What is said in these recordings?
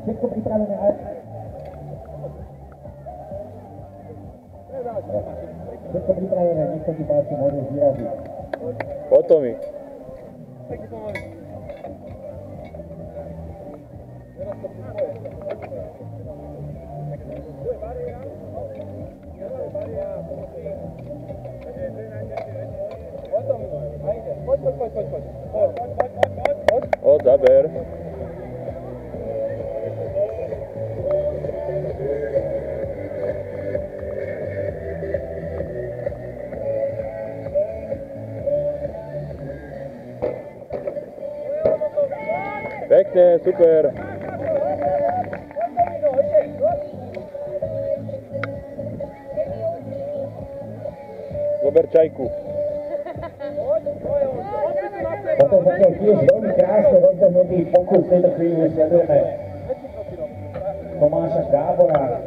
Všetko pripravené aj... Všetko pripravené, nech sa ti páči, môžeš vyraziť. Potom mi. O, záber. Pekne, super. Zober čajku. Toto je zatiaľ tiež veľmi krásne rozbehnutý pokus. V tejto chvíli sledujeme Tomáša Gábora,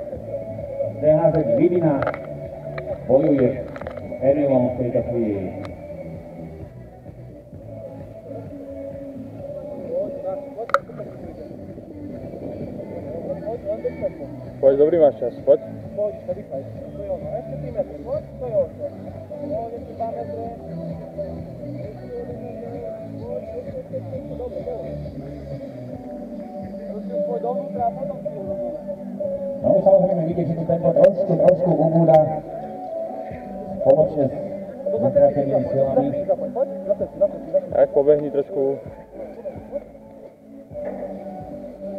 DHZ Vidina, bojuje s Erilom v tejto chvíli. Poď, dobrý máš čas, poď. Poď, to vychaj. To je ono. Ešte 3 metre. Poď, to je ono. Poď, ešte 2 metre. Dobre, dobre. Prosím, poď dovnútra a potom si ho rozumie. No samozrejme vidieť, že tu tento trošku ubúda spoločne s utratenými silami. Poď, zapeť. Tak, pobehni trošku.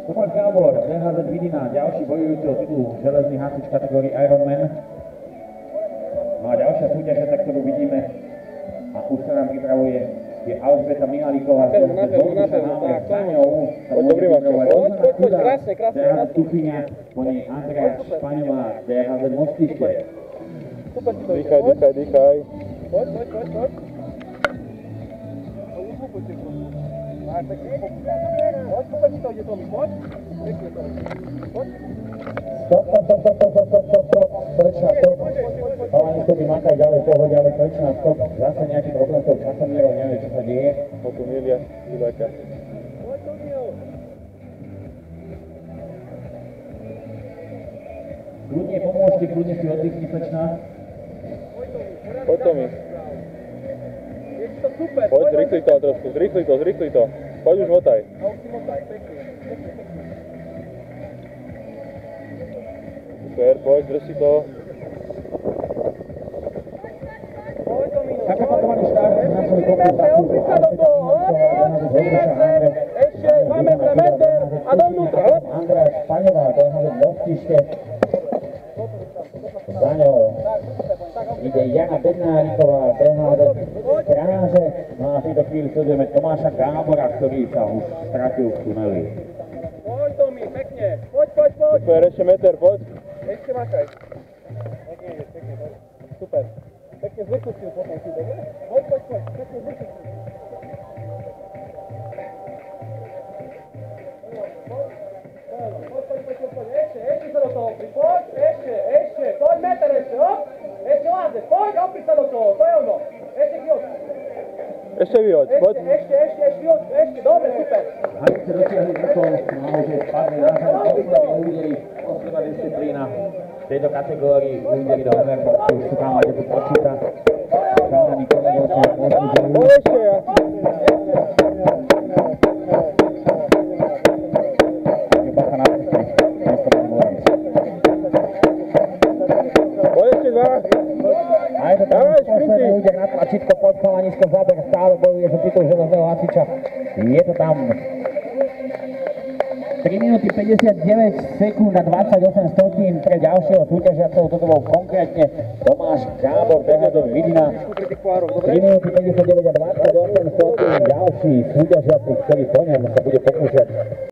Tomáš Gábor, DHZ Vidina, ďalší bojujúci o titul železný hasič kategórii Ironman. No a ďalšia súťaž, ktorú vidíme a už sa nám pripravuje, je Alžbeta Mihaliková. Poď, dobrý máš čas. Poď, krásne. DHZ Tuchyňa, po nej Andrea Špaňová, DHZ Mostište. Super ti to ide. Dýchaj. Poď. Máš taký pokus. Poď, super ti to ide, Tomi, poď. Pekne to. Poď. Stop. Prečná stop. Chalani chceli makať ďalej pohode, ale prečná stop. Zase nejaký problém s tou časomierou, neviem, čo sa deje. O tu milia, chudáka. Poď, Tomio. Kľudne pomôžte, kľudne si oddychni slečná. Poď to mi. Je to super. Poď, zrýchli to trošku, zrýchli to. Poď už motaj. A už si motaj, pekne. Super, poď, drž si to. Poď, Tomino. Tak opakovaný štart na svoj pokus. Opri sa do toho, ešte 2 metre a dovnútra, hop. Andrea Špaňová, DHZ Mostište. Za ňou ide Jana Bednáriková, DHZ Stráže. No a v tejto chvíli sledujeme Tomáša Gábora, ktorý sa už stratil v tuneli. Poď, Tomi, pekne. Poď. Super, ešte meter, poď. Ešte makaj. Pekne, poď. Super. Pekne zvrchustil potom si, dobre? Poď. Pekne zvrchustil. Poď. Ešte sa do toho opri. Poď, ešte. Poď, meter ešte, hop. Ešte lázeš. Poď, opri sa do toho. To je ono. Ešte vyhoď. Ešte vyhoď, poď. Ešte vyhoď. Ešte, dobre, super. Hanice dosiahli vrchol, naozaj spadli na zem, posledný údeli, posledná disciplína v tejto kategórii údeli do Everboxu, už sú tam, kde to počíta. Chalani kolegovci, pozbudujú. Poď ešte, ja. Bacha na cestri, nestopný bojovec. Poď ešte 2. A je to tam posledný úder na tlačítko pod chalanisko, záber stále bojuje za titul železného hasiča. Je to tam 3 minúty 59 sekúnd a 28 stotín pre ďalšieho súťažiaceho. Toto bol konkrétne Tomáš Gábor, DHZ Vidina. 3 minúty 59 a 28 stotín ďalší súťažiaci, ktorý po ňom sa bude pokúšať